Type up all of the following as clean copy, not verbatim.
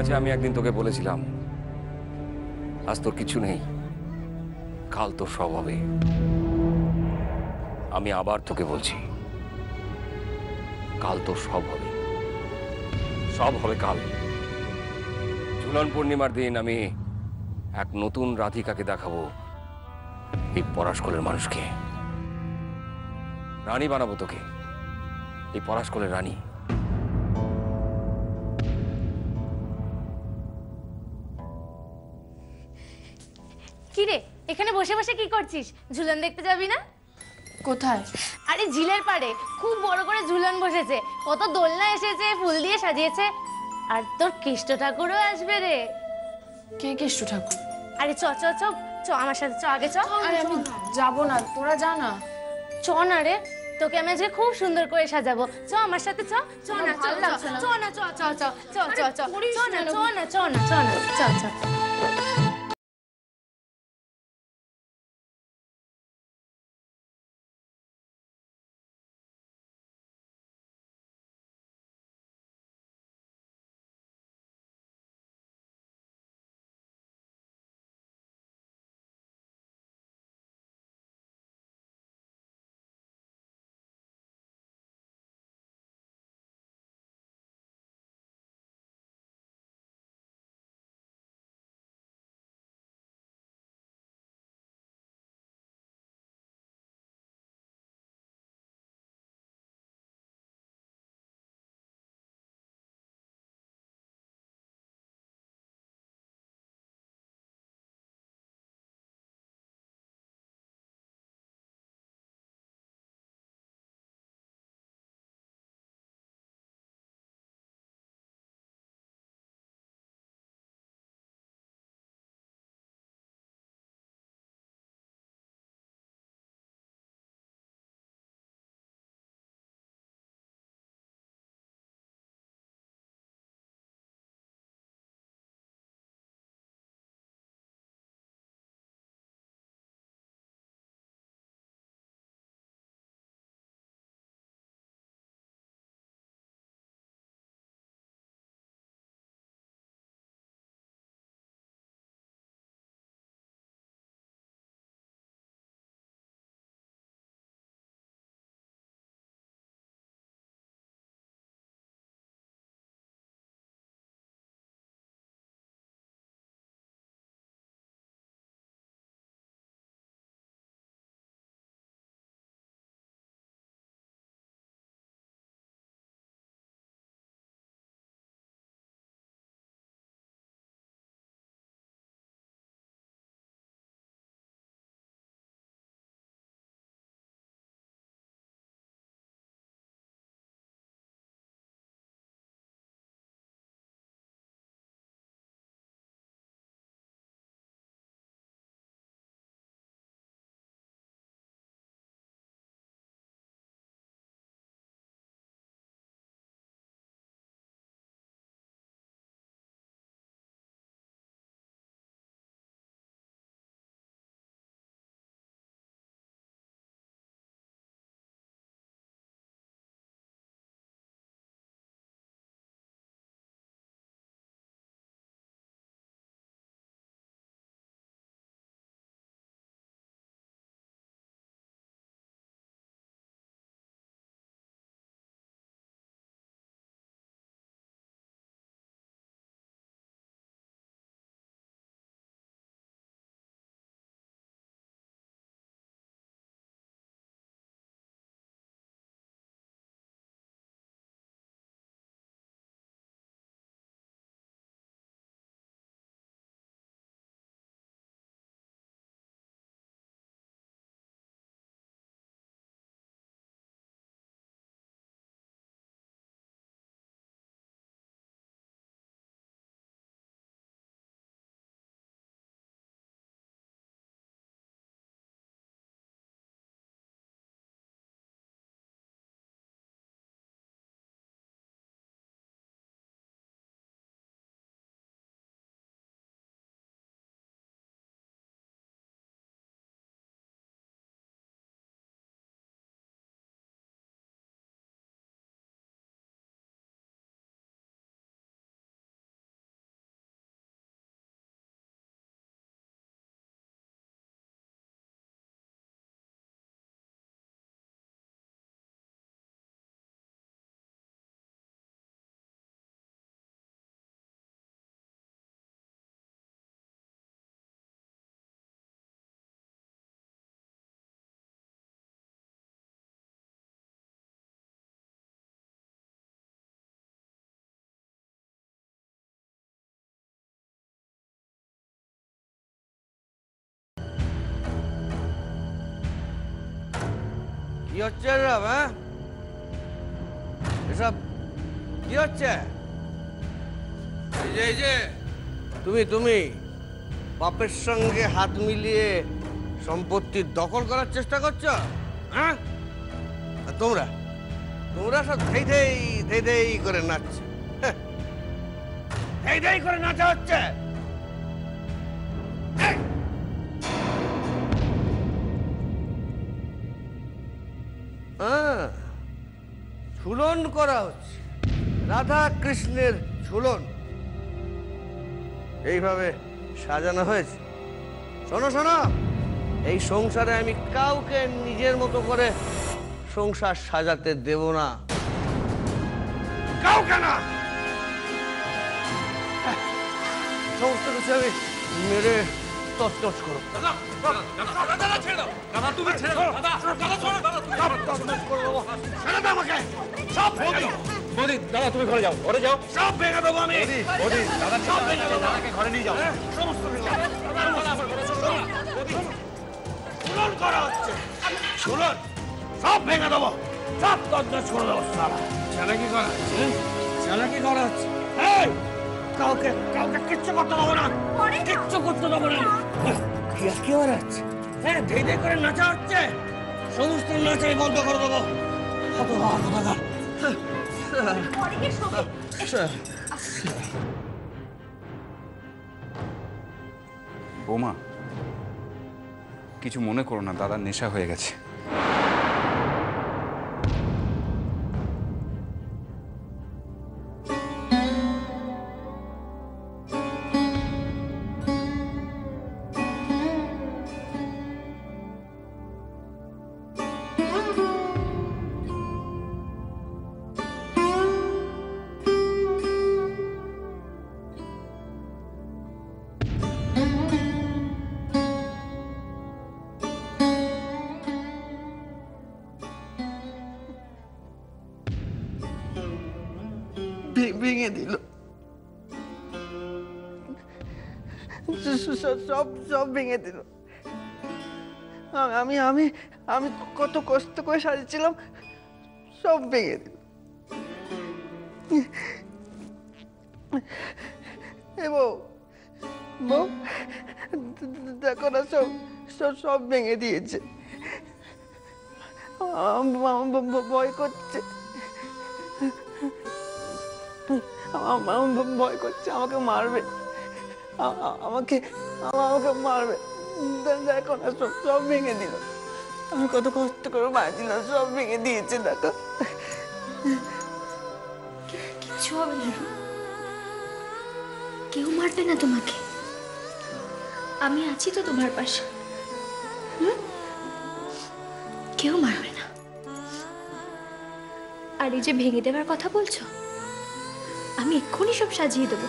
আছে আমি একদিন তোকে বলেছিলাম আজ তোর কিছু নেই, কাল তোর সব হবে। আমি আবার তোকে বলছি, কাল তোর সব হবে, সব হবে কাল। ঝুলন পূর্ণিমার দিন আমি এক নতুন রাধিকাকে দেখাবো এই পরাশকলের মানুষকে। রানী বানাবো তোকে, এই পরাশকলের রানী। কি রে, এখানে বসে বসে কি করছিস? ঝুলন দেখতে যাবি না? কোথায়? আরে ঝিলের পাড়ে খুব বড় করে ঝুলন বসেছে, কত দোলনা এসেছে, ফুল দিয়ে সাজিয়েছে। আর তোর কেষ্ট ঠাকুরও আসবে রে। কে কেষ্ট ঠাকুর? আরে চ চ চ চ আমার সাথে, চ আগে চ। আরে আমি যাবো না, তোরা যা না। চ না রে, তোকে আমি আজকে খুব সুন্দর করে সাজাবো। চ আমার সাথে, চ চ না, চ চ না, চ চ চ চ চ চ চ না, চ না, চ না, চ না, চ চ। হচ্ছে এসব? হ্যাঁ, এসব কি হচ্ছে? এই যে তুমি বাপের সঙ্গে হাত মিলিয়ে সম্পত্তি দখল করার চেষ্টা করছো, হ্যাঁ? আর তোমরা সব ধেই করে নাচছো, ধেই করে নাচা হচ্ছে। ঝুলন করা হচ্ছে, রাধা কৃষ্ণের ঝুলন এইভাবে সাজানো হয়েছে। শোনো, এই সংসারে আমি কাউকে নিজের মতো করে সংসার সাজাতে দেব না, কাউকে না। সমস্ত কিছু আমি মেরে তছনছ করব। দাদা তুমি ঘরে যাও, ঘরে যাও, সব ভেঙে দেবো আমি। দাদাকে ঘরে নিয়ে যাও। সমস্ত ঝুলন করা হচ্ছে, ঝুলন সব ভেঙে দেবো, সব তছনছ করে দেবো। চালাকি করা হচ্ছে। কাউকে কিচ্ছু করতে দেবো না, কিচ্ছু করতে দেবো না। কি হয়ে যাচ্ছে? হ্যাঁ, ধেই করে নাচা হচ্ছে, সমস্ত নাচাই বন্ধ করে দেবো। বৌমা, কিছু মনে করো না, দাদার নেশা হয়ে গেছে। ভেঙে দিল, সব ভেঙে দিল। আমি আমি আমি কত কষ্ট করে সাজিয়েছিলাম, সব ভেঙে দিল। বউ, দেখো না, সব ভেঙে দিয়েছে। ভয় করছে, ভয় করছে, আমাকে মারবে, আমাকে মারবে। দেখো না, সব ভেঙে দিল। আমি কত কষ্ট করে বাঁচছিলাম, সব ভেঙে দিয়েছে। দেখো, কিচ্ছু হবে না, কেউ মারবে না তোমাকে, আমি আছি তো তোমার পাশে। কেউ মারবে না। আর এই যে ভেঙে দেওয়ার কথা বলছো, আমি এক্ষুনি সব সাজিয়ে দেবো।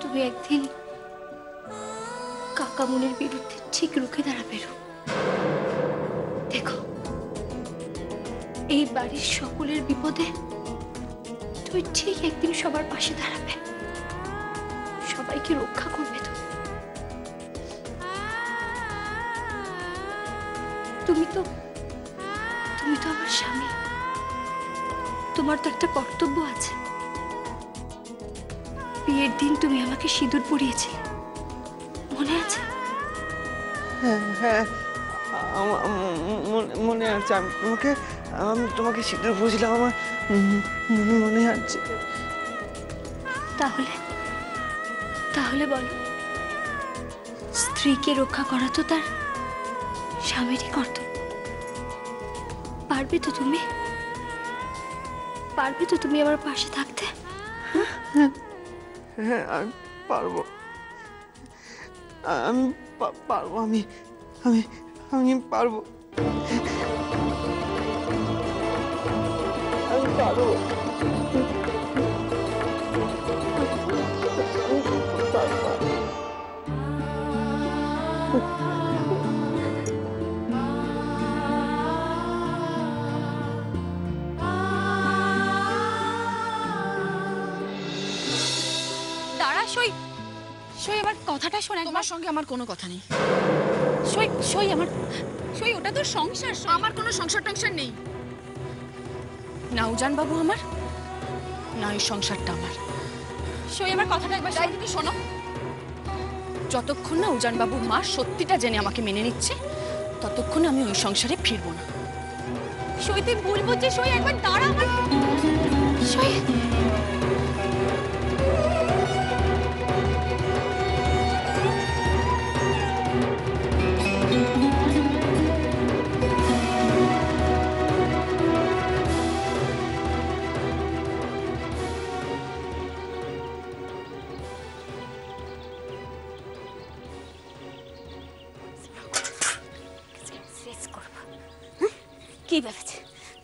তুমি একদিন কাকামুনির বিরুদ্ধে ঠিক রুখে দাঁড়াবে। দেখো, এই বাড়ির সকলের বিপদে তুমি ঠিক একদিন সবার পাশে দাঁড়াবে, সবাইকে রক্ষা করবে। তুমি তো আমার স্বামী, তোমার তো একটা কর্তব্য আছে। বিয়ের দিন তুমি আমাকে সিঁদুর পরিয়েছিলে, মনে আছে? হ্যাঁ, মনে আছে। আমি তোমাকে সিঁদুর পরিয়েছিলাম, আমার মনে আছে। তাহলে বলো, স্ত্রীকে রক্ষা করা তো তার স্বামীরই কর্তব্য। পারবে তো তুমি আমার পাশে থাকতে? হ্যাঁ, আমি পারবো, আমি পারবো, আমি পারবো, আমি পারবো। কথাটা শোন, তোমার সঙ্গে আমার কোনো কথা নেই। সই সই আমার সই, ওটা তোর সংসার। আমার কোনো সংসার টংসার নেই। না উজান বাবু আমার, না এই সংসারটা আমার। সই আমার কথাটা একবার তাই যদি শোনো, যতক্ষণ না উজান বাবুর মা সত্যিটা জেনে আমাকে মেনে নিচ্ছে, ততক্ষণ আমি ওই সংসারে ফিরবো না। সই তুই ভুল বুঝছিস। সই একবার দাঁড়া আমার। সই কি ভেবেছে?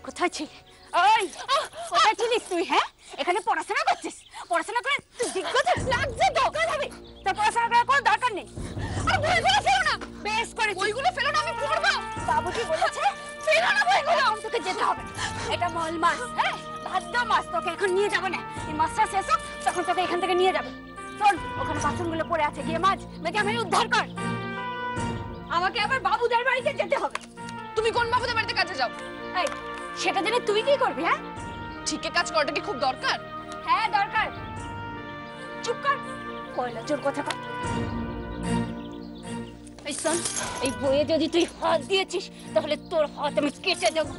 কোথায় ছিলি? ওই কোথায় ছিলিস তুই? হ্যাঁ, এখানে পড়াশোনা করছিস? পড়াশোনা করে তুই দিগ্গজ লাগছে তো? কোথায় যাবি? তোর পড়াশোনা করার কোনো দরকার নেই। আর বইগুলো ফেলো না। বেশ করে বইগুলো ফেলো না, আমি পড়বো। বাবুজি বলেছে ফেলো না বইগুলো। তোকে যেতে হবে। এটা মল মাস, হ্যাঁ ভাদ্র মাস। তোকে এখন নিয়ে যাবো না। এই মাসটা শেষ হোক, তখন তোকে এখান থেকে নিয়ে যাবে। চল, ওখানে বাসনগুলো পড়ে আছে, গিয়ে মাছ মেজে আমি উদ্ধার কর। আমাকে আবার বাবুদের বাড়িতে যেতে হবে। তুমি কোন বাবুদের বাড়িতে কাজে যাও? এই, সেটা জেনে তুই কি করবি? হ্যাঁ, ঠিকই কাজ করাটা কি খুব দরকার? হ্যাঁ দরকার। চুপ কর, কয়লা চোর কথা কর। এই শোন, এই বইয়ে যদি তুই হাত দিয়েছিস, তাহলে তোর হাত আমি কেটে দেবো।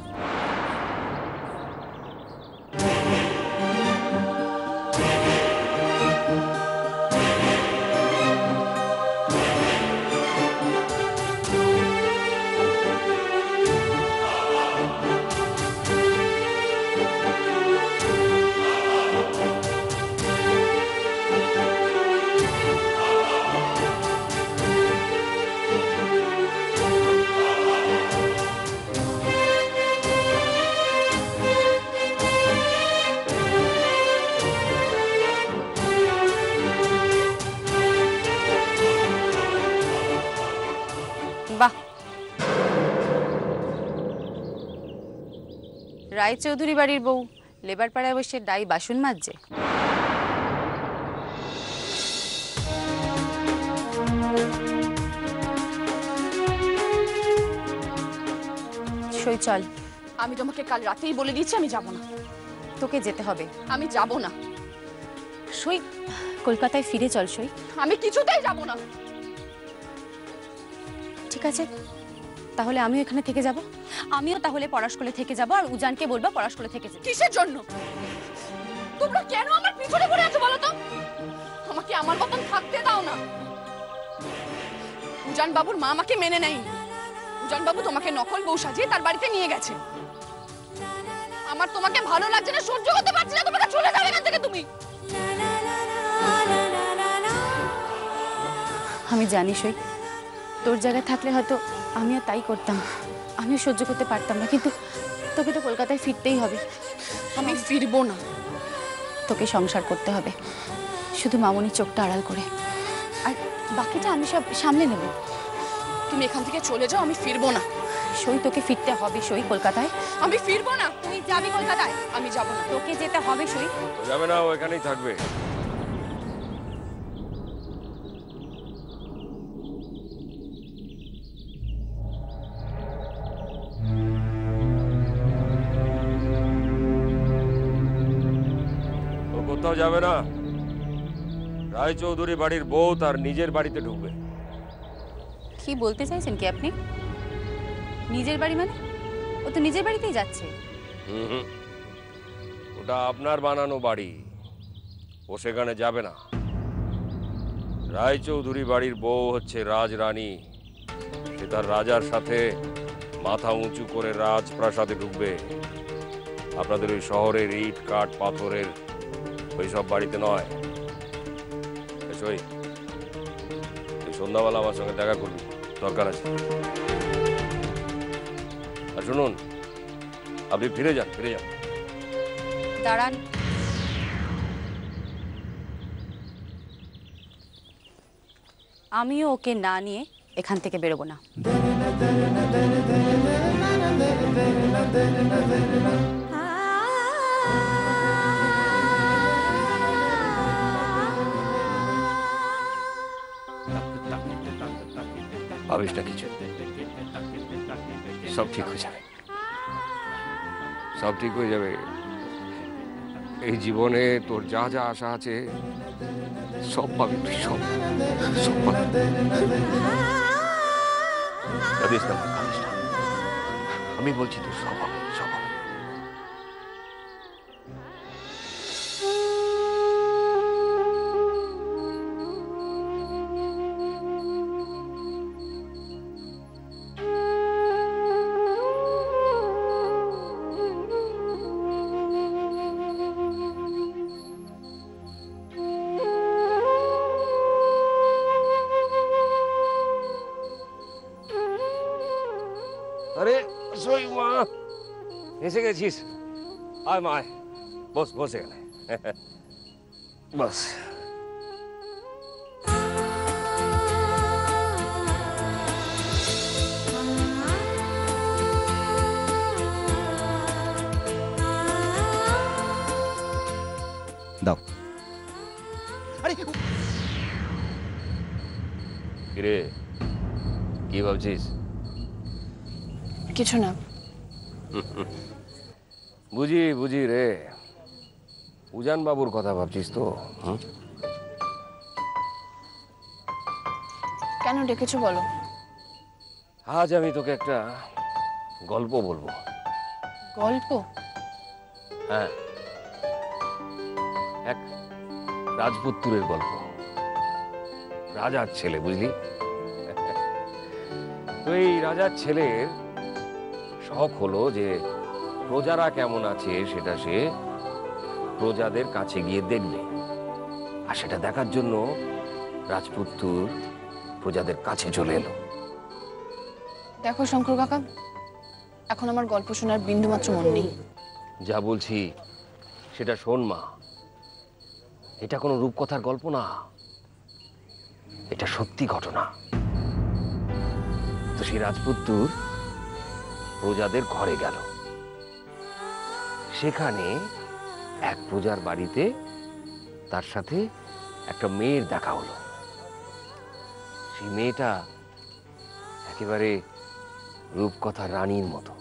বাহ, রায়চৌধুরী বাড়ির বউ লেবার পাড়ায় বসে ডাই বাসন মাজছে। সই চল। আমি তোমাকে কাল রাতেই বলে দিয়েছি আমি যাব না। তোকে যেতে হবে। আমি যাব না। সই কলকাতায় ফিরে চল। সই আমি কিছুতেই যাব না। ঠিক আছে, তাহলে আমিও এখানে থেকে যাব। আমিও তাহলে পড়াশোনায় থেকে যাব, আর উজানকে বলবো পড়াশোনায় থেকে যেতে। কিসের জন্য? তোমরা কেন আমার পিছনে পড়ে আছো বলো তো? আমাকে আমার মতন থাকতে দাও না। উজান বাবুর মা আমাকে মেনে নেয়নি। উজান বাবু তোমাকে নকল বউ সাজিয়ে তার বাড়িতে নিয়ে গেছে। আমার তোমাকে ভালো লাগছে না, সহ্য করতে পারছি না। তোমাকে চলে যাও এখান থেকে তুমি। আমি জানি সই, তোর জায়গায় থাকলে হয়তো আমিও তাই করতাম, আমিও সহ্য করতে পারতাম না, কিন্তু তোকে তো কলকাতায় ফিরতেই হবে। আমি ফিরবো না। তোকে সংসার করতে হবে, শুধু মামনির চোখটা আড়াল করে, আর বাকিটা আমি সব সামলে নেব। তুমি এখান থেকে চলে যাও, আমি ফিরবো না। সই তোকে ফিরতে হবে। সই কলকাতায় আমি ফিরবো না। তুই যাবি কলকাতায়? আমি যাব না। তোকে যেতে হবে। সই যাবে না, ও এখানেই থাকবে। ও কোথাও যাবে না। রায়চৌধুরী বাড়ির বউ তার নিজের বাড়িতে ঢুকবে। কি বলতে চাইছেন কি আপনি? নিজের বাড়ি মানে? ও তো নিজের বাড়িতেই যাচ্ছে। হুম, ওটা আপনার বানানো বাড়ি, ও সেখানে যাবে না। রায়চৌধুরী বাড়ির বউ হচ্ছে রাজরানী। সে তার রাজার সাথে মাথা উঁচু করে রাজপ্রাসাদে ঢুকবে। আপনাদের ওই শহরের ইট কাঠ পাথরের ওই সব বাড়িতে নয়। এই সন্ধ্যাবেলা আমার সঙ্গে দেখা করবি, দরকার আছে। আর শুনুন, আপনি ফিরে যান, ফিরে যান। দাঁড়ান, আমিও ওকে না নিয়ে এখান থেকে বেরোবো না। ভাবিস না কিছু, সব ঠিক হয়ে যাবে, সব ঠিক হয়ে যাবে। এই জীবনে তোর যা যা আশা আছে সব পাবি তুই, সব সব পাবি। কাঁদিস না, কাঁদিস না, আমি বলছি তো সব হবে, সব হবে। আরে সই মা, এসে গেছিস? আয় মা, আয়, বস বস এখানে। বস। দাও। আরে কিরে, কি ভাবছিস? কিছু না। বুঝি বুঝি রে, উজান বাবুর কথা ভাবছিস তো? কেন ডেকেছো বলো? আজ আমি তোকে একটা গল্প বলবো। গল্প? হ্যাঁ, এক রাজপুত্রের গল্প, রাজার ছেলে, বুঝলি? তো এই রাজার ছেলের শখ হলো যে প্রজারা কেমন আছে সেটা সে প্রজাদের কাছে গিয়ে দেখবে, আর সেটা দেখার জন্য রাজপুত্র প্রজাদের কাছে চলে এলো। দেখো শঙ্কর কাকা, এখন আমার গল্প শোনার বিন্দুমাত্র মন নেই। যা বলছি সেটা শোন মা, এটা কোনো রূপকথার গল্প না, এটা সত্যি ঘটনা। তো সেই রাজপুত্র প্রজাদের ঘরে গেল, সেখানে এক প্রজার বাড়িতে তার সাথে একটা মেয়ের দেখা হলো। সেই মেয়েটা একেবারে রূপকথা রানীর মতো।